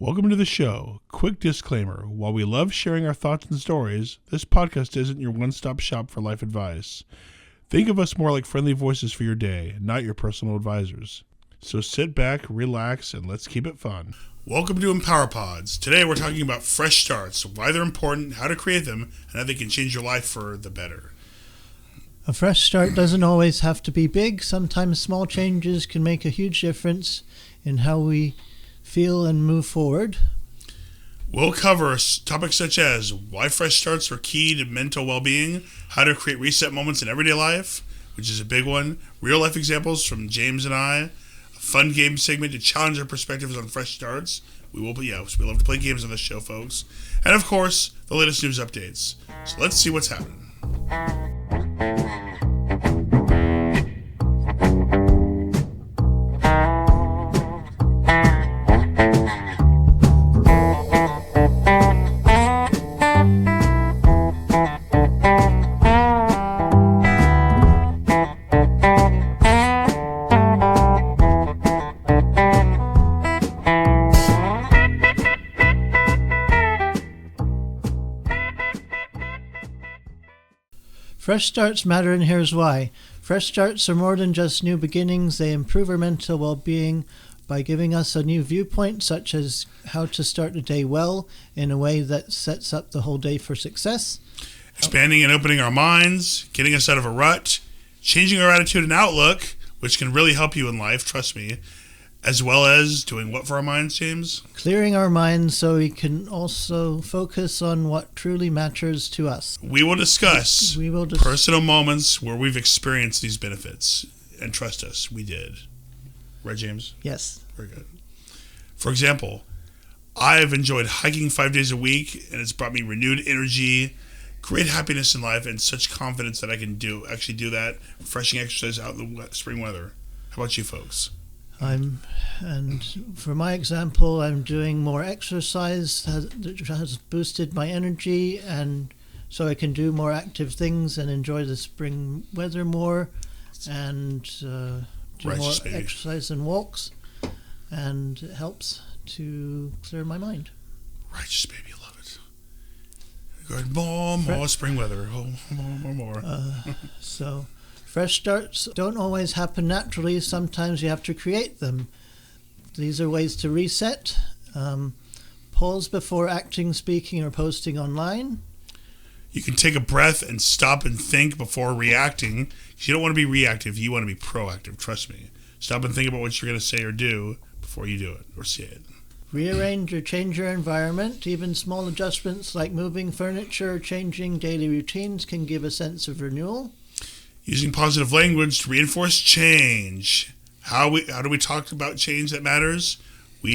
Welcome to the show. Quick disclaimer. While we love sharing our thoughts and stories, this podcast isn't your one-stop shop for life advice. Think of us more like friendly voices for your day, not your personal advisors. So sit back, relax, and let's keep it fun. Welcome to EmpowerPods. Today we're talking about fresh starts, why they're important, how to create them, and how they can change your life for the better. A fresh start doesn't always have to be big. Sometimes small changes can make a huge difference in how we feel and move forward. We'll cover topics such as why fresh starts are key to mental well-being, how to create reset moments in everyday life, which is a big one, real-life examples from James and I, a fun game segment to challenge our perspectives on fresh starts. We love to play games on this show, folks. And, of course, the latest news updates. So let's see what's happening. Fresh starts matter, and here's why. Fresh starts are more than just new beginnings. They improve our mental well-being by giving us a new viewpoint, such as how to start the day well in a way that sets up the whole day for success. Expanding and opening our minds, getting us out of a rut, changing our attitude and outlook, which can really help you in life, trust me, as well as doing what for our minds, James? Clearing our minds so we can also focus on what truly matters to us. We will discuss personal moments where we've experienced these benefits. And trust us, we did. Right, James? Yes. Very good. For example, I've enjoyed hiking 5 days a week, and it's brought me renewed energy, great happiness in life, and such confidence that I can actually do that refreshing exercise out in the spring weather. How about you folks? And for my example, I'm doing more exercise that has boosted my energy, and so I can do more active things and enjoy the spring weather more, and do more exercise and walks, and it helps to clear my mind. Righteous baby, I love it. Good, more spring weather. More. So fresh starts don't always happen naturally. Sometimes you have to create them. These are ways to reset. Pause before acting, speaking, or posting online. You can take a breath and stop and think before reacting. You don't want to be reactive. You want to be proactive. Trust me. Stop and think about what you're going to say or do before you do it or say it. Rearrange or change your environment. Even small adjustments like moving furniture or changing daily routines can give a sense of renewal. Using positive language to reinforce change. How do we talk about change that matters? How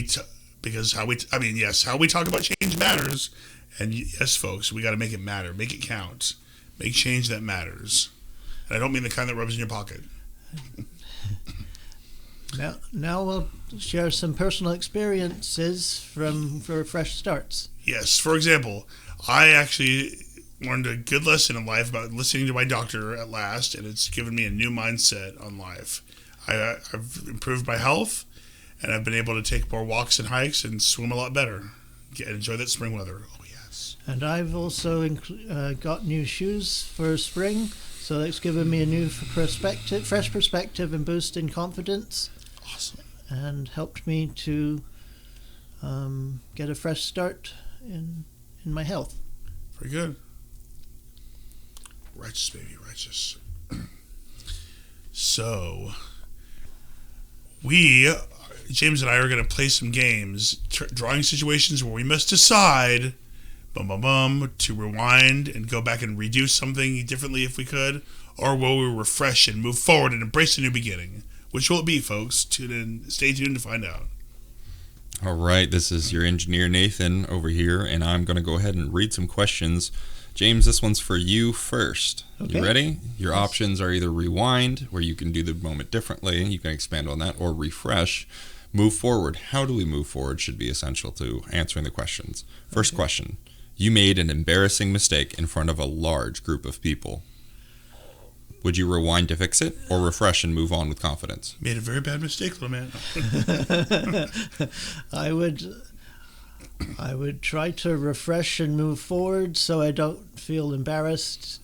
we talk about change matters. And yes, folks, we got to make it matter. Make it count. Make change that matters. And I don't mean the kind that rubs in your pocket. Now we'll share some personal experiences for fresh starts. Yes, for example, I actually learned a good lesson in life about listening to my doctor at last, and it's given me a new mindset on life. I've improved my health, and I've been able to take more walks and hikes and swim a lot better. Enjoy that spring weather. Oh, yes. And I've also got new shoes for spring, so that's given me a new fresh perspective and boost in confidence. Awesome. And helped me to get a fresh start in my health. Very good. Righteous, baby, righteous. So, James and I are going to play some games, drawing situations where we must decide, to rewind and go back and redo something differently if we could, or will we refresh and move forward and embrace a new beginning? Which will it be, folks? Tune in, stay tuned to find out. All right, this is your engineer Nathan over here, and I'm going to go ahead and read some questions. James, this one's for you first. Okay. You ready? Your options are either rewind, where you can do the moment differently, you can expand on that, or refresh. Move forward. How do we move forward should be essential to answering the questions. First question. You made an embarrassing mistake in front of a large group of people. Would you rewind to fix it or refresh and move on with confidence? Made a very bad mistake, little man. I would I would try to refresh and move forward so I don't feel embarrassed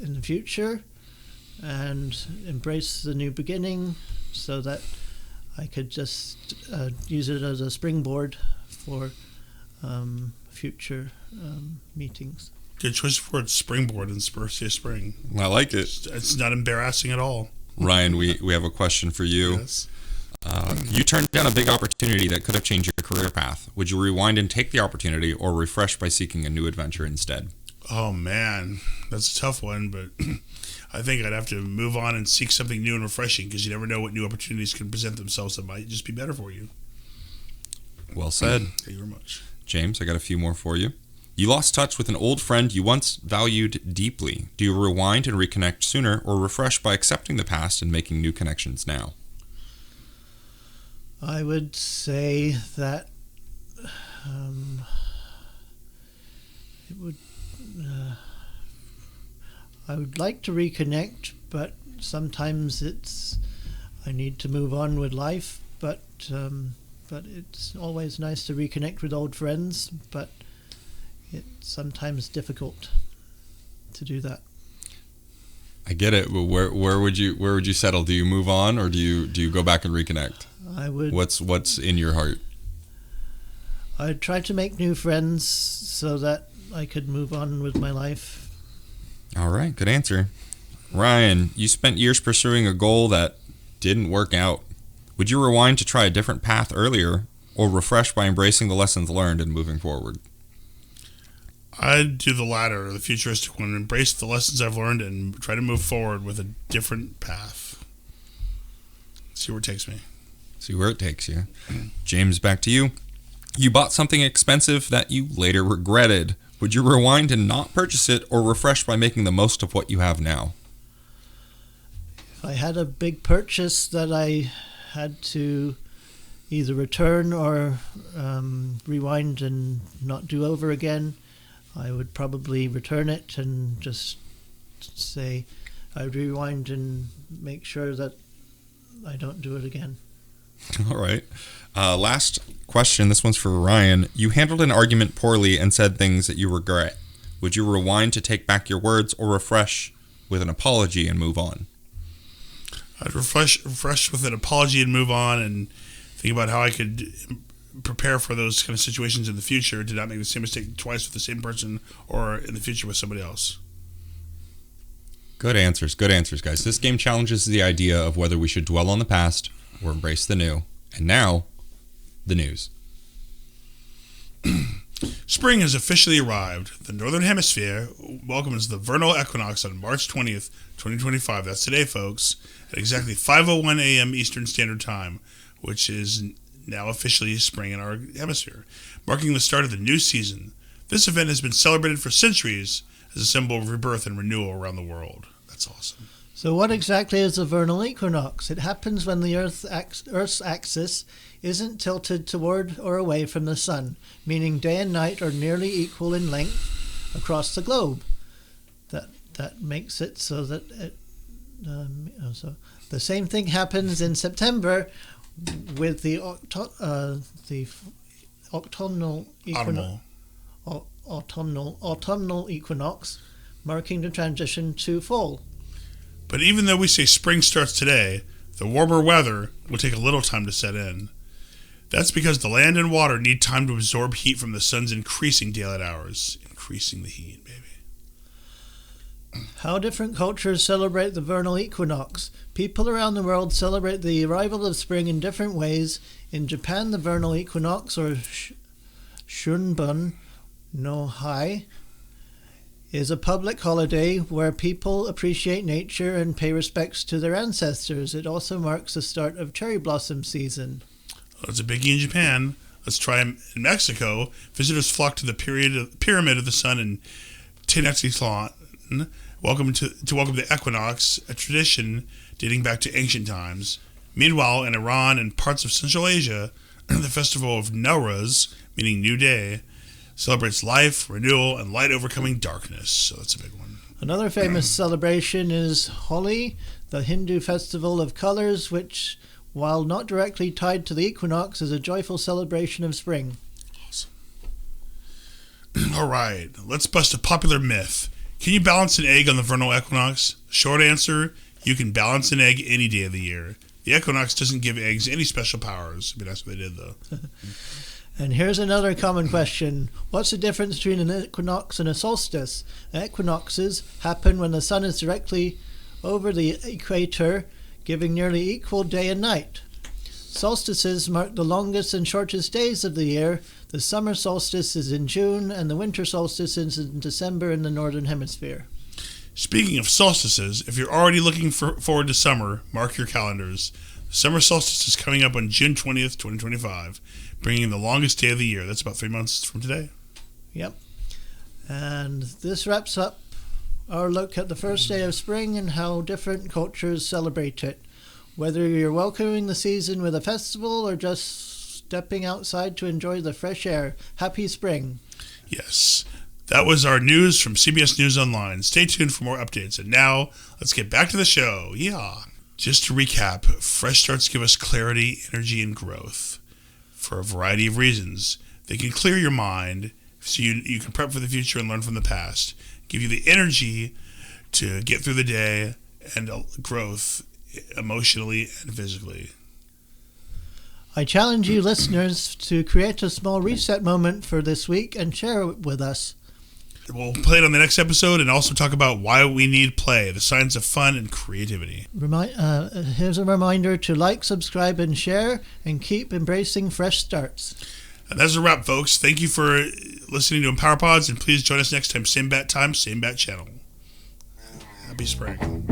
in the future, and embrace the new beginning so that I could just use it as a springboard for future meetings. Good choice of words, springboard and spring. I like it. It's not embarrassing at all. Ryan, we have a question for you. Yes. You turned down a big opportunity that could have changed your career path. Would you rewind and take the opportunity, or refresh by seeking a new adventure instead? Oh, man. That's a tough one, but I think I'd have to move on and seek something new and refreshing, because you never know what new opportunities can present themselves that might just be better for you. Well said. Thank you very much. James, I got a few more for you. You lost touch with an old friend you once valued deeply. Do you rewind and reconnect sooner, or refresh by accepting the past and making new connections now? I would say that it would. I would like to reconnect, but sometimes I need to move on with life. But it's always nice to reconnect with old friends. But it's sometimes difficult to do that. I get it, but where would you settle? Do you move on, or do you go back and reconnect? I would. What's in your heart? I'd try to make new friends so that I could move on with my life. All right, good answer. Ryan, you spent years pursuing a goal that didn't work out. Would you rewind to try a different path earlier, or refresh by embracing the lessons learned and moving forward? I'd do the latter, the futuristic one, embrace the lessons I've learned and try to move forward with a different path. See where it takes me. See where it takes you. James, back to you. You bought something expensive that you later regretted. Would you rewind and not purchase it, or refresh by making the most of what you have now? If I had a big purchase that I had to either return or rewind and not do over again, I would probably return it and just say I would rewind and make sure that I don't do it again. All right. Last question. This one's for Ryan. You handled an argument poorly and said things that you regret. Would you rewind to take back your words, or refresh with an apology and move on? I'd refresh with an apology and move on, and think about how I could prepare for those kind of situations in the future to not make the same mistake twice with the same person, or in the future with somebody else. Good answers, guys. This game challenges the idea of whether we should dwell on the past or embrace the new. And now, the news. Spring has officially arrived. The Northern Hemisphere welcomes the vernal equinox on March 20th, 2025. That's today, folks, at exactly 5:01 a.m. Eastern Standard Time, which is now officially spring in our hemisphere, marking the start of the new season. This event has been celebrated for centuries as a symbol of rebirth and renewal around the world. That's awesome. So what exactly is a vernal equinox? It happens when the Earth's axis isn't tilted toward or away from the sun, meaning day and night are nearly equal in length across the globe. That makes it so that so the same thing happens in September with the autumnal equinox, marking the transition to fall. But even though we say spring starts today, the warmer weather will take a little time to set in. That's because the land and water need time to absorb heat from the sun's increasing daylight hours. Increasing the heat, baby. How different cultures celebrate the vernal equinox. People around the world celebrate the arrival of spring in different ways. In Japan, the vernal equinox, or Shunbun no Hai, is a public holiday where people appreciate nature and pay respects to their ancestors. It also marks the start of cherry blossom season. Well, it's a biggie in Japan. Let's try in Mexico. Visitors flock to the Pyramid of the Sun in Tenochtitlan. Welcome to welcome the equinox, a tradition dating back to ancient times. Meanwhile, in Iran and parts of Central Asia, the festival of Nowruz, meaning New Day, celebrates life, renewal, and light overcoming darkness. So that's a big one. Another famous celebration is Holi, the Hindu festival of colors, which, while not directly tied to the equinox, is a joyful celebration of spring. Awesome. All right, let's bust a popular myth. Can you balance an egg on the vernal equinox? Short answer, you can balance an egg any day of the year. The equinox doesn't give eggs any special powers. I mean, that's what they did, though. And here's another common question. What's the difference between an equinox and a solstice? Equinoxes happen when the sun is directly over the equator, giving nearly equal day and night. Solstices mark the longest and shortest days of the year. The summer solstice is in June, and the winter solstice is in December in the northern hemisphere. Speaking of solstices, if you're already looking forward to summer, mark your calendars. The summer solstice is coming up on June 20th, 2025, bringing the longest day of the year. That's about 3 months from today. Yep. And this wraps up our look at the first day of spring and how different cultures celebrate it. Whether you're welcoming the season with a festival or just stepping outside to enjoy the fresh air, happy spring. Yes. That was our news from CBS News Online. Stay tuned for more updates. And now, let's get back to the show. Yeah. Just to recap, fresh starts give us clarity, energy, and growth for a variety of reasons. They can clear your mind so you can prep for the future and learn from the past. Give you the energy to get through the day and growth emotionally and physically. I challenge you listeners to create a small reset moment for this week and share it with us. We'll play it on the next episode and also talk about why we need play, the signs of fun and creativity. Here's a reminder to like, subscribe, and share, and keep embracing fresh starts. And that's a wrap, folks. Thank you for listening to EmpowerPods, and please join us next time. Same bat time, same bat channel. Happy spring.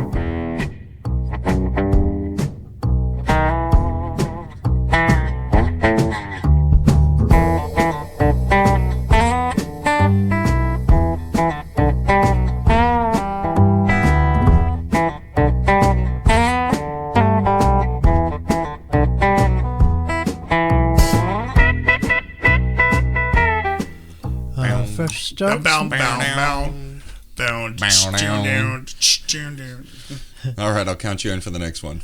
Fresh starts. All All right, I'll count you in for the next one.